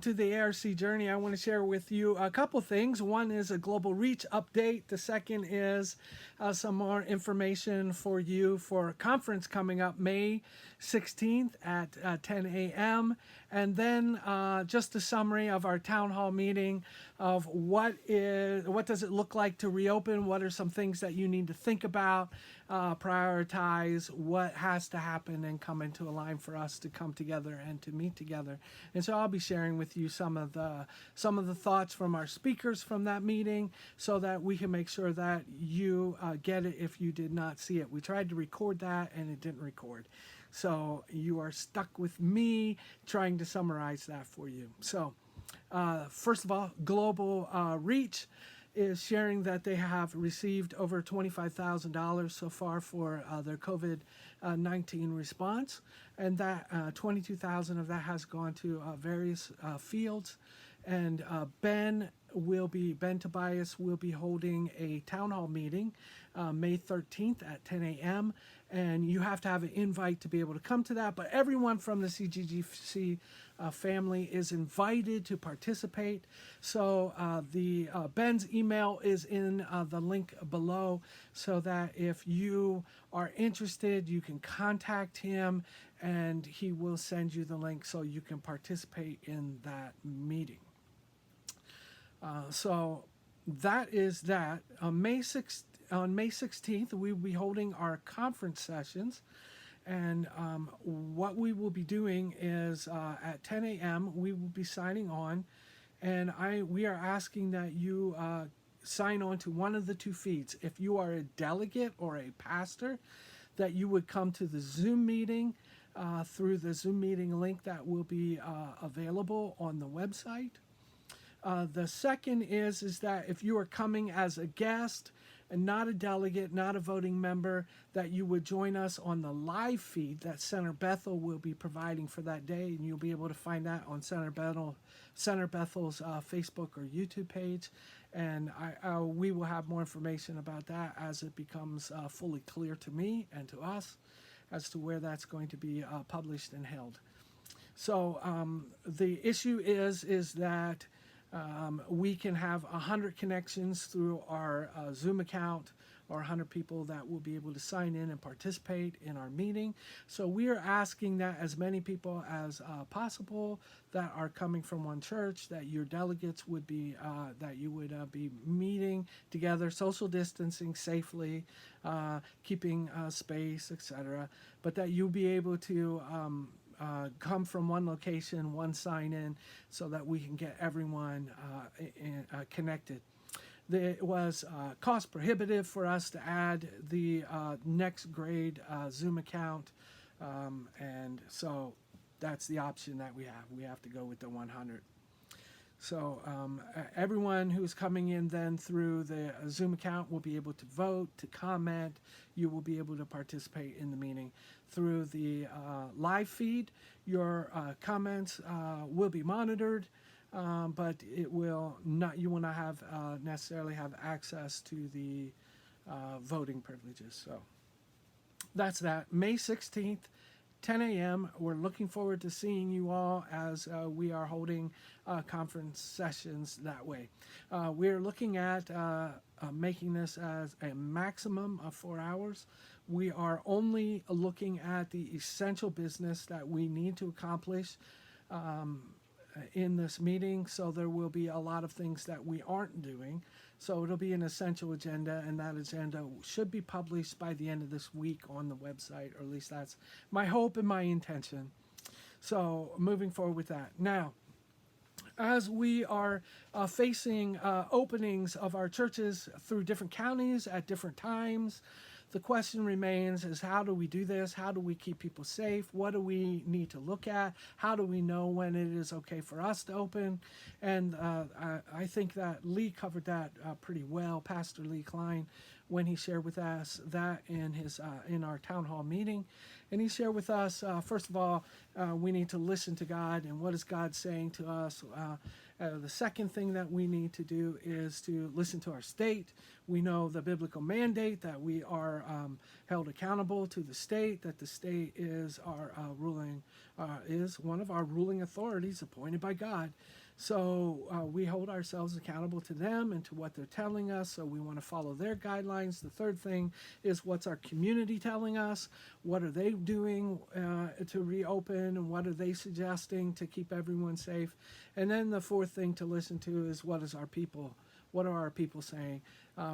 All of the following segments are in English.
to the ARC Journey. I want to share with you a couple things. One is a global reach update. The second is some more information for you for a conference coming up May 16th at 10 a.m. And then just a summary of our town hall meeting of what does it look like to reopen, what are some things that you need to think about, prioritize, what has to happen and come into a line for us to come together and to meet together. And so I'll be sharing with you some of the thoughts from our speakers from that meeting so that we can make sure that you get it if you did not see it. We tried to record that and it didn't record. So you are stuck with me trying to summarize that for you. So first of all, Global Reach is sharing that they have received over $25,000 so far for their COVID-19 response, and that $22,000 of that has gone to various fields. And Ben Tobias will be holding a town hall meeting May 13th at 10 a.m. And you have to have an invite to be able to come to that. But everyone from the CGGC family is invited to participate. So Ben's email is in the link below, so that if you are interested, you can contact him and he will send you the link so you can participate in that meeting. So that is that. On May 16th, we will be holding our conference sessions. And what we will be doing is at 10 a.m. we will be signing on. And we are asking that you sign on to one of the two feeds. If you are a delegate or a pastor, that you would come to the Zoom meeting through the Zoom meeting link that will be available on the website. The second is that if you are coming as a guest and not a delegate, not a voting member, that you would join us on the live feed that Center Bethel will be providing for that day, and you'll be able to find that on Center Bethel's Facebook or YouTube page. And we will have more information about that as it becomes fully clear to me and to us as to where that's going to be published and held. So the issue is that we can have 100 connections through our Zoom account, or 100 people that will be able to sign in and participate in our meeting. So we are asking that as many people as possible that are coming from one church, that your delegates would be, that you would be meeting together, social distancing safely, keeping space, etc. But that you'll be able to come from one location, one sign-in, so that we can get everyone connected. It was cost prohibitive for us to add the next grade Zoom account, and so that's the option that we have. We have to go with the 100. So everyone who's coming in then through the Zoom account will be able to vote, to comment. You will be able to participate in the meeting. Through the live feed, your comments will be monitored, but it will not. You will not have necessarily have access to the voting privileges. So that's that. May 16th. 10 a.m. We're looking forward to seeing you all as we are holding conference sessions that way. We're looking at making this as a maximum of 4 hours. We are only looking at the essential business that we need to accomplish in this meeting, so there will be a lot of things that we aren't doing. So it'll be an essential agenda, and that agenda should be published by the end of this week on the website, or at least that's my hope and my intention. So moving forward with that. Now, as we are facing openings of our churches through different counties at different times, the question remains is, how do we do this? How do we keep people safe? What do we need to look at? How do we know when it is okay for us to open? And I think that Lee covered that pretty well. Pastor Lee Klein when he shared with us that in our town hall meeting. And he shared with us, first of all, we need to listen to God, and what is God saying to us. The second thing that we need to do is to listen to our state. We know the biblical mandate that we are held accountable to the state, that the state is is one of our ruling authorities appointed by God. So we hold ourselves accountable to them and to what they're telling us. So we want to follow their guidelines. The third thing is, what's our community telling us? What are they doing to reopen? And what are they suggesting to keep everyone safe? And then the fourth thing to listen to is, what are our people saying?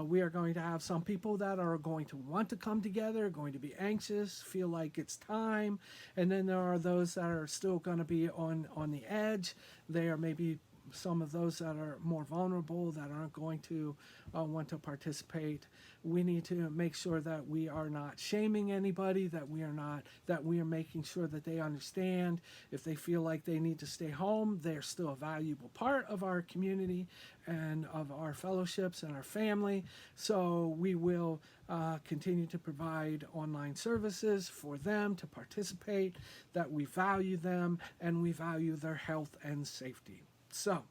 We are going to have some people that are going to want to come together, going to be anxious, feel like it's time. And then there are those that are still going to be on the edge. They are maybe some of those that are more vulnerable, that aren't going to want to participate. We need to make sure that we are not shaming anybody, that we are making sure that they understand if they feel like they need to stay home, they're still a valuable part of our community and of our fellowships and our family. So we will continue to provide online services for them to participate, that we value them and we value their health and safety. So,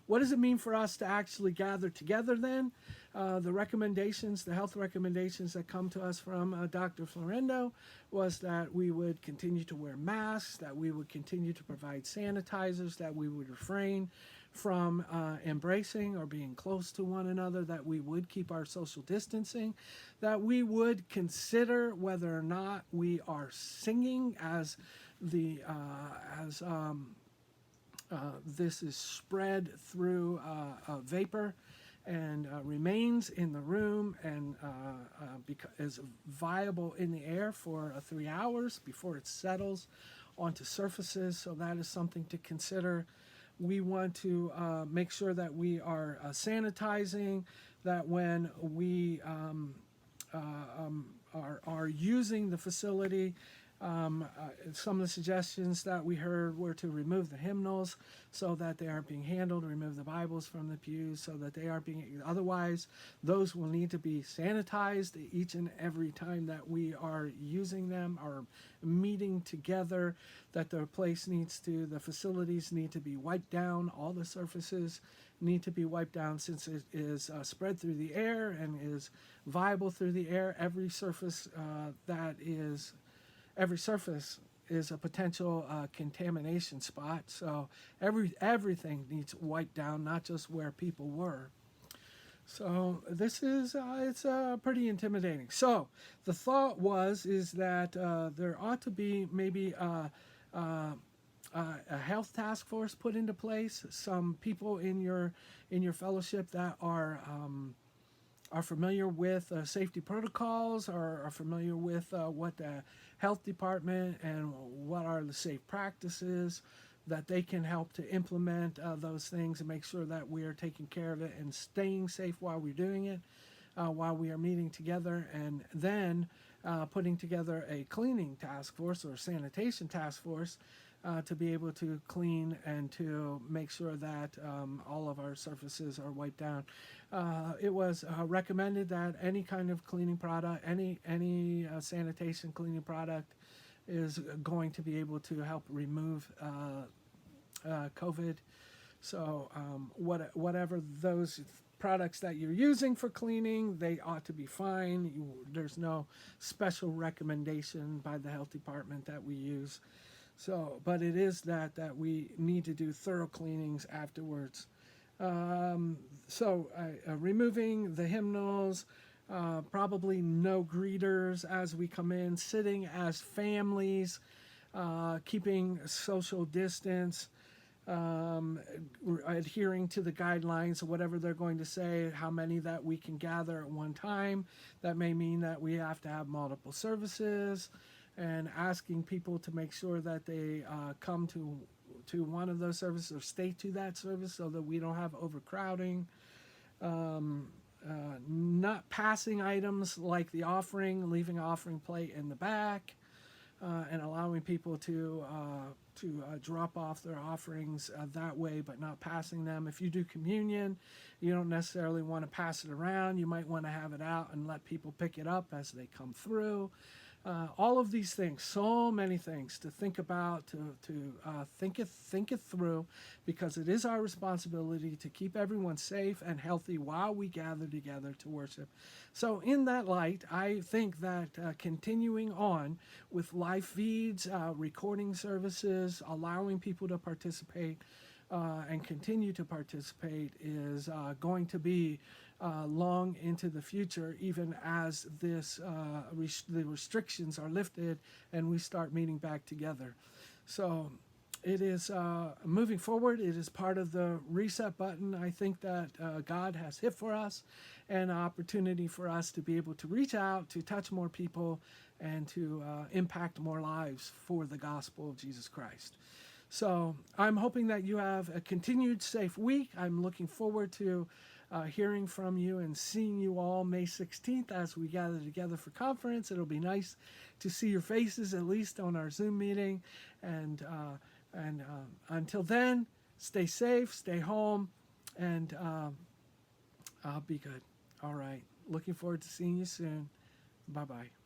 what does it mean for us to actually gather together then? The recommendations, the health recommendations that come to us from Dr. Florendo was that we would continue to wear masks, that we would continue to provide sanitizers, that we would refrain from embracing or being close to one another, that we would keep our social distancing, that we would consider whether or not we are singing as this is spread through vapor and remains in the room and is viable in the air for 3 hours before it settles onto surfaces. So that is something to consider. We want to make sure that we are sanitizing, that when we are using the facility, some of the suggestions that we heard were to remove the hymnals so that they aren't being handled, remove the Bibles from the pews so that they aren't being, otherwise those will need to be sanitized each and every time that we are using them or meeting together, that the facilities need to be wiped down, all the surfaces need to be wiped down since it is spread through the air and is viable through the air. Every surface is a potential contamination spot, so everything needs wiped down, not just where people were. So this is it's pretty intimidating. So the thought is that there ought to be maybe a health task force put into place. Some people in your fellowship that are familiar with safety protocols, are familiar with what the health department and what are the safe practices, that they can help to implement those things and make sure that we are taking care of it and staying safe while we're doing it, while we are meeting together, and then putting together a cleaning task force or sanitation task force to be able to clean and to make sure that all of our surfaces are wiped down. It was recommended that any kind of cleaning product, any sanitation cleaning product is going to be able to help remove COVID. So whatever those products that you're using for cleaning, they ought to be fine. There's no special recommendation by the health department that we use. So, but it is that we need to do thorough cleanings afterwards. Removing the hymnals, probably no greeters as we come in, sitting as families, keeping social distance, adhering to the guidelines, whatever they're going to say, how many that we can gather at one time. That may mean that we have to have multiple services, and asking people to make sure that they come to one of those services or stay to that service so that we don't have overcrowding. Not passing items like the offering, leaving offering plate in the back. and allowing people to drop off their offerings that way, but not passing them. If you do communion, you don't necessarily want to pass it around. You might want to have it out and let people pick it up as they come through. All of these things, so many things to think about, to think it through, because it is our responsibility to keep everyone safe and healthy while we gather together to worship. So in that light, I think that continuing on with live feeds, recording services, allowing people to participate and continue to participate is going to be long into the future, even as the restrictions are lifted and we start meeting back together. So it is moving forward. It is part of the reset button, I think, that God has hit for us, and an opportunity for us to be able to reach out, to touch more people, and to impact more lives for the gospel of Jesus Christ. So I'm hoping that you have a continued safe week. I'm looking forward to hearing from you and seeing you all May 16th as we gather together for conference. It'll be nice to see your faces, at least on our Zoom meeting. And until then, stay safe, stay home, and be good. All right. Looking forward to seeing you soon. Bye-bye.